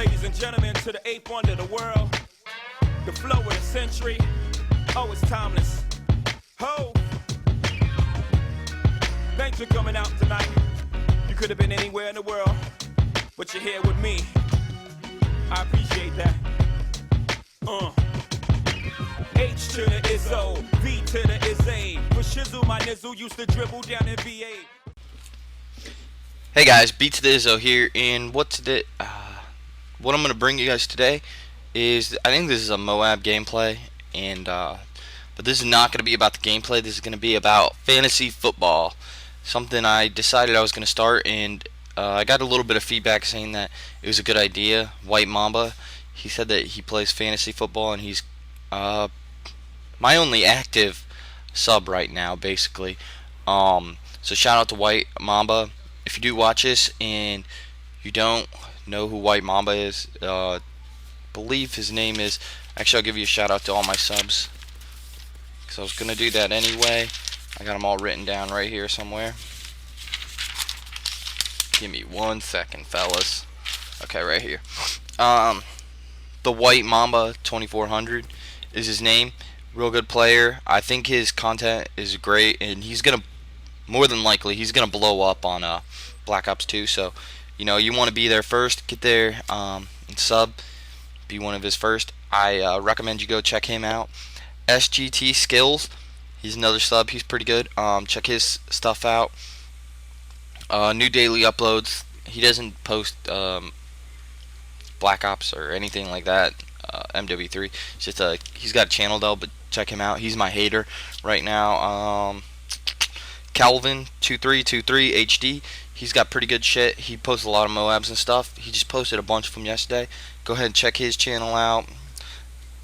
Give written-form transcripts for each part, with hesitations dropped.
ladies and gentlemen, to the eighth wonder of the world, the flow of the century. Oh, it's timeless. Ho! Thanks for coming out tonight. You could have been anywhere in the world, but you're here with me. I appreciate that. H to the Izzo, V to the Izzy. With Shizzle, my nizzle used to dribble down in VA. Hey guys, B to the Izzo here, and what I'm gonna bring you guys today is, I think this is a Moab gameplay, and but this is not gonna be about the gameplay. This is gonna be about fantasy football. Something I decided I was gonna start, and I got a little bit of feedback saying that it was a good idea. White Mamba, he said that he plays fantasy football, and he's my only active sub right now, basically. So shout out to White Mamba. If you do watch this and you don't know who White Mamba is, believe his name is, actually I'll give you a shout out to all my subs, because I was going to do that anyway. I got them all written down right here somewhere. Give me 1 second, fellas. Okay, right here. The White Mamba 2400 is his name. Real good player. I think his content is great, and he's going to, more than likely, he's going to blow up on Black Ops 2. So, you know, you want to be there first. Get there and sub. Be one of his first. I recommend you go check him out. SGT Skills. He's another sub. He's pretty good. Check his stuff out. New daily uploads. He doesn't post Black Ops or anything like that. MW3. It's just he's got a channel though, but check him out. He's my hater right now. Calvin 2323 HD. He's got pretty good shit. He posts a lot of Moabs and stuff. He just posted a bunch of them yesterday. Go ahead and check his channel out.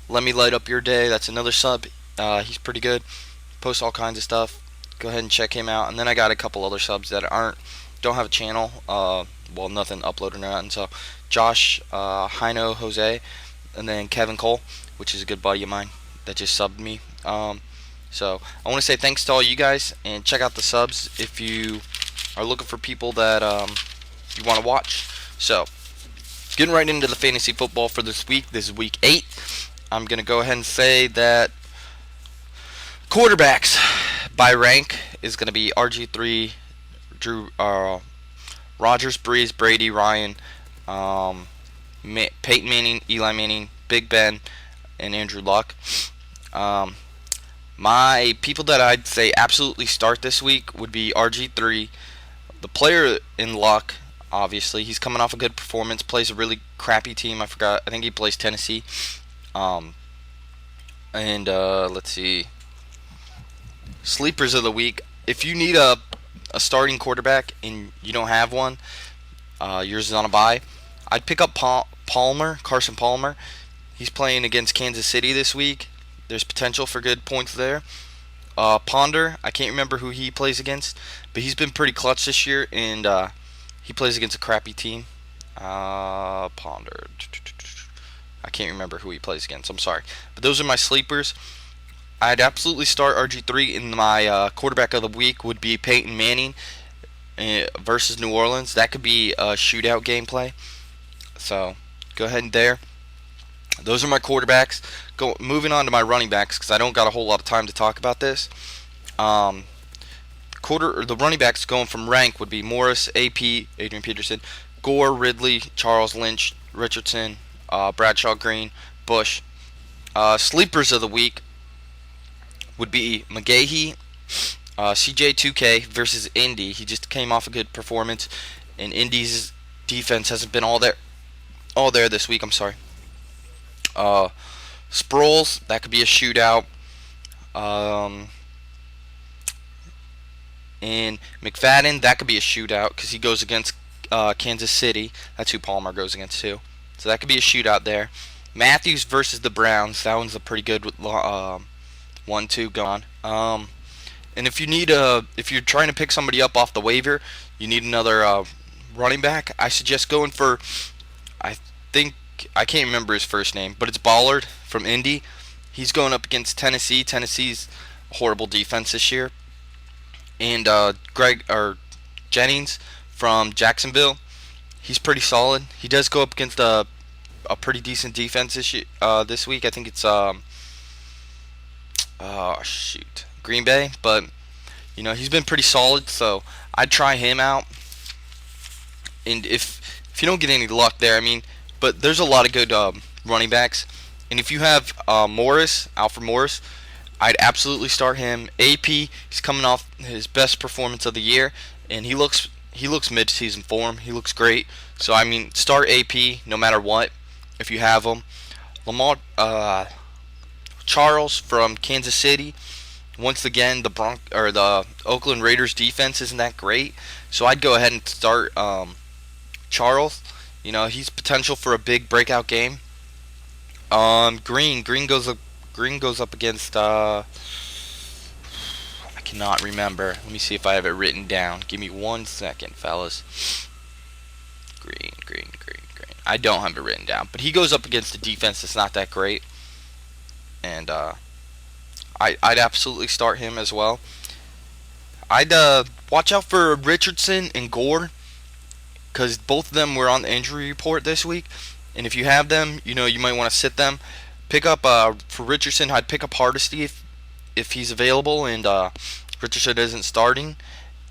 Let Me Light Up Your Day. That's another sub. He's pretty good. Posts all kinds of stuff. Go ahead and check him out. And then I got a couple other subs that don't have a channel. Well, nothing uploaded or nothing. So Josh, Hino Jose, and then Kevin Cole, which is a good buddy of mine that just subbed me. So I want to say thanks to all you guys, and check out the subs if you are looking for people that you want to watch. So getting right into the fantasy football for this week. This is week 8. I'm going to go ahead and say that quarterbacks by rank is going to be RG3, Drew, Rodgers, Breeze, Brady, Ryan, Peyton Manning, Eli Manning, Big Ben, and Andrew Luck. My people that I'd say absolutely start this week would be RG3, the player in Luck. Obviously, he's coming off a good performance. Plays a really crappy team. I think he plays Tennessee. Let's see. Sleepers of the week. If you need a starting quarterback and you don't have one, yours is on a bye, I'd pick up Carson Palmer. He's playing against Kansas City this week. There's potential for good points there. Ponder, I can't remember who he plays against, but he's been pretty clutch this year, and he plays against a crappy team. Ponder, I can't remember who he plays against. I'm sorry, but those are my sleepers. I'd absolutely start RG3, and my quarterback of the week would be Peyton Manning versus New Orleans. That could be a shootout gameplay. So go ahead and there. Those are my quarterbacks. Moving on to my running backs, because I don't got a whole lot of time to talk about this. The running backs going from rank would be Morris, AP, Adrian Peterson, Gore, Ridley, Charles Lynch, Richardson, Bradshaw, Green, Bush. Sleepers of the week would be McGahee, CJ2K versus Indy. He just came off a good performance, and Indy's defense hasn't been all there this week. I'm sorry. Sproles, that could be a shootout. And McFadden, that could be a shootout because he goes against Kansas City. That's who Palmer goes against too. So that could be a shootout there. Matthews versus the Browns. That one's a pretty good 1-2 going on. And if you're trying to pick somebody up off the waiver, you need another running back. I suggest going for, I can't remember his first name, but it's Ballard from Indy. He's going up against Tennessee. Tennessee's a horrible defense this year. And Jennings from Jacksonville. He's pretty solid. He does go up against a a pretty decent defense this week. I think it's oh shoot, Green Bay, but he's been pretty solid, so I'd try him out. And if you don't get any luck there, I mean, but there's a lot of good running backs, and if you have Alfred Morris, I'd absolutely start him. AP, he's coming off his best performance of the year, and he looks mid-season form. He looks great. So I mean, start AP no matter what if you have him. Lamar Charles from Kansas City. Once again, the Oakland Raiders defense isn't that great, so I'd go ahead and start Charles. He's potential for a big breakout game. Green goes up against I cannot remember. Let me see if I have it written down. Give me 1 second, fellas. Green. I don't have it written down, but he goes up against a defense that's not that great, and I'd absolutely start him as well. I'd watch out for Richardson and Gore, because both of them were on the injury report this week, and if you have them, you might want to sit them. Pick up for Richardson. I'd pick up Hardesty if he's available, and Richardson isn't starting.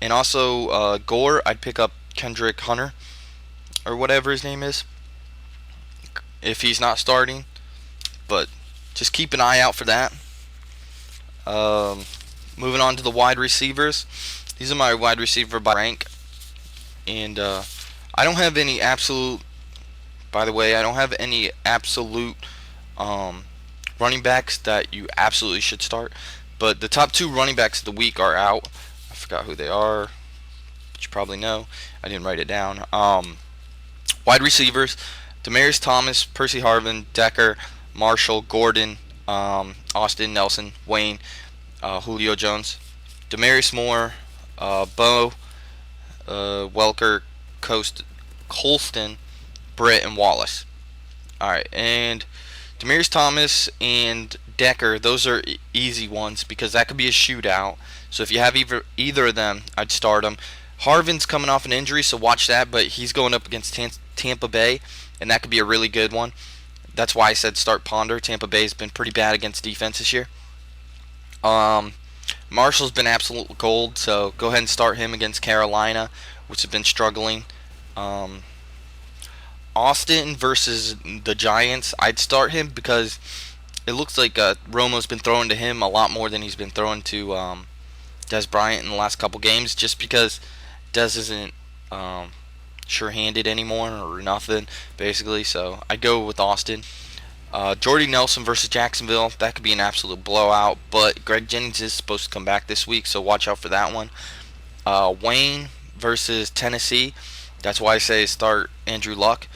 And also Gore, I'd pick up Kendrick Hunter or whatever his name is if he's not starting. But just keep an eye out for that. Moving on to the wide receivers. These are my wide receiver by rank, and I don't have any absolute. By the way, I don't have any absolute running backs that you absolutely should start. But the top 2 running backs of the week are out. I forgot who they are, but you probably know. I didn't write it down. Wide receivers: Demaryius Thomas, Percy Harvin, Decker, Marshall, Gordon, Austin, Nelson, Wayne, Julio Jones, Demarius Moore, Bo, Welker, Colston, Britt, and Wallace. Alright, and Demaryius Thomas and Decker, those are easy ones because that could be a shootout. So if you have either of them, I'd start them. Harvin's coming off an injury, so watch that, but he's going up against Tampa Bay, and that could be a really good one. That's why I said start Ponder. Tampa Bay's been pretty bad against defense this year. Marshall's been absolute gold, so go ahead and start him against Carolina, which have been struggling. Austin versus the Giants, I'd start him because it looks like Romo's been throwing to him a lot more than he's been throwing to Des Bryant in the last couple games, just because Des isn't sure-handed anymore or nothing, basically. So I'd go with Austin. Jordy Nelson versus Jacksonville, that could be an absolute blowout, but Greg Jennings is supposed to come back this week, so watch out for that one. Wayne versus Tennessee, that's why I say start Andrew Luck.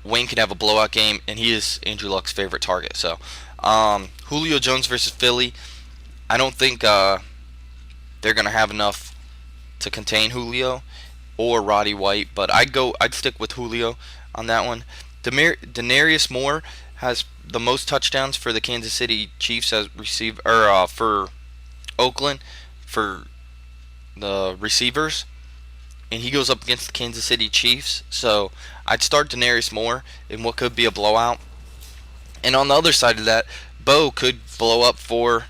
Wayne could have a blowout game, and he is Andrew Luck's favorite target. So Julio Jones versus Philly, I don't think they're going to have enough to contain Julio or Roddy White, but I'd stick with Julio on that one. Denarius Moore has the most touchdowns for the Kansas City Chiefs as for Oakland for the receivers, and he goes up against the Kansas City Chiefs. So I'd start Denarius Moore in what could be a blowout. And on the other side of that, Bo could blow up for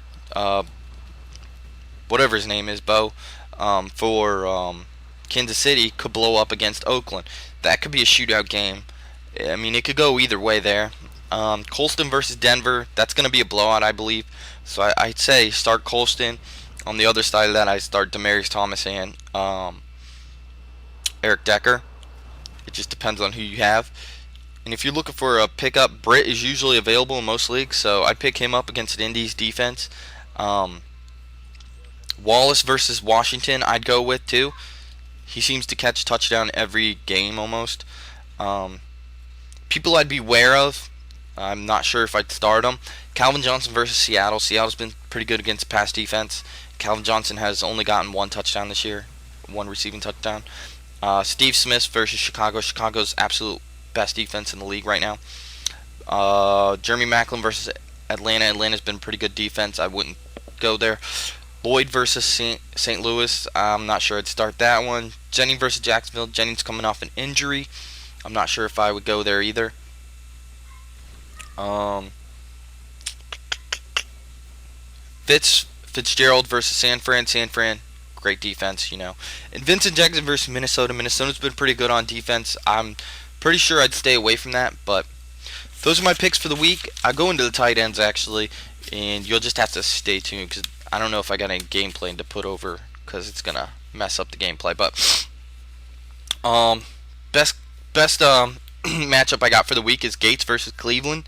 whatever his name is, Bo, for Kansas City could blow up against Oakland. That could be a shootout game. I mean, it could go either way there. Colston versus Denver, that's going to be a blowout, I believe. So I'd say start Colston. On the other side of that, I'd start Demaryius Thomas and Eric Decker. It just depends on who you have. And if you're looking for a pickup, Britt is usually available in most leagues, so I'd pick him up against Indy's defense. Wallace versus Washington, I'd go with too. He seems to catch touchdown every game almost. People I'd be aware of, I'm not sure if I'd start them. Calvin Johnson versus Seattle. Seattle's been pretty good against pass defense. Calvin Johnson has only gotten 1 touchdown this year, 1 receiving touchdown. Steve Smith versus Chicago. Chicago's absolute best defense in the league right now. Jeremy Maclin versus Atlanta. Atlanta's been pretty good defense. I wouldn't go there. Lloyd versus St. Louis. I'm not sure I'd start that one. Jennings versus Jacksonville. Jennings coming off an injury. I'm not sure if I would go there either. Um, Fitzgerald versus San Fran. San Fran, great defense, you know. And Vincent Jackson versus Minnesota. Minnesota's been pretty good on defense. I'm pretty sure I'd stay away from that, but those are my picks for the week. I go into the tight ends actually, and you'll just have to stay tuned because I don't know if I got any game plan to put over because it's gonna mess up the gameplay. But best matchup I got for the week is Gates versus Cleveland.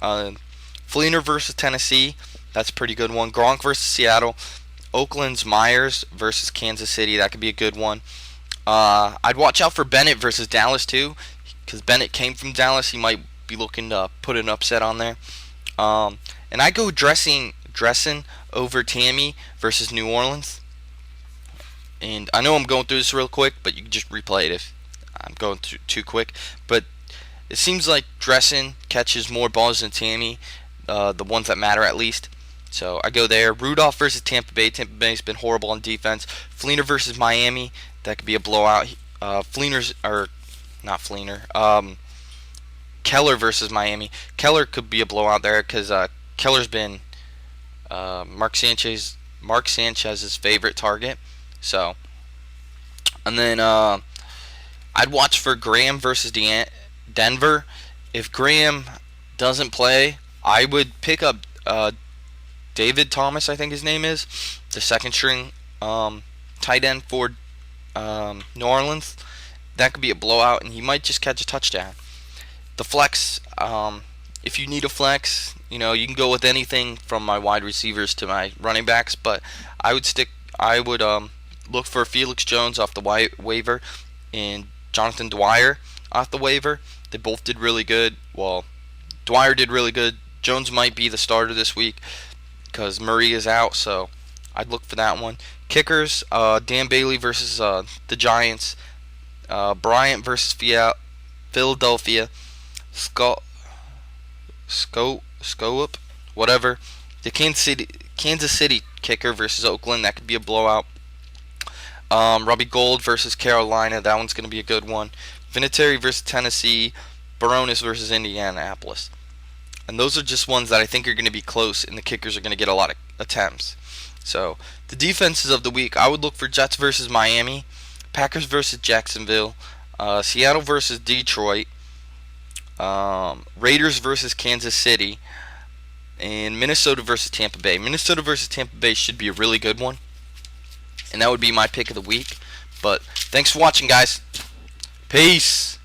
Fleener versus Tennessee. That's a pretty good one. Gronk versus Seattle. Oakland's Myers versus Kansas City. That could be a good one. I'd watch out for Bennett versus Dallas too, because Bennett came from Dallas. He might be looking to put an upset on there. And I go dressing over Tammy versus New Orleans. And I know I'm going through this real quick, but you can just replay it if I'm going too quick. But it seems like Dressen catches more balls than Tammy, the ones that matter at least. So I go there. Rudolph versus Tampa Bay. Tampa Bay's been horrible on defense. Fleener versus Miami. That could be a blowout. Not Fleener. Keller versus Miami. Keller could be a blowout there because Keller's been Mark Sanchez's favorite target. So, and then I'd watch for Graham versus Denver. If Graham doesn't play, I would pick up David Thomas, I think his name is, the second string tight end for New Orleans. That could be a blowout, and he might just catch a touchdown. The flex, if you need a flex, you know, you can go with anything from my wide receivers to my running backs, but I would look for Felix Jones off the waiver and Jonathan Dwyer off the waiver. They both did really good. Well, Dwyer did really good. Jones might be the starter this week because Murray is out, so I'd look for that one. Kickers, Dan Bailey versus the Giants. Bryant versus Philadelphia. Scope, whatever. The Kansas City kicker versus Oakland. That could be a blowout. Robbie Gould versus Carolina. That one's going to be a good one. Vinatieri versus Tennessee. Baronis versus Indianapolis. And those are just ones that I think are going to be close, and the kickers are going to get a lot of attempts. So, the defenses of the week, I would look for Jets versus Miami, Packers versus Jacksonville, Seattle versus Detroit, Raiders versus Kansas City, and Minnesota versus Tampa Bay. Minnesota versus Tampa Bay should be a really good one, and that would be my pick of the week. But thanks for watching, guys. Peace.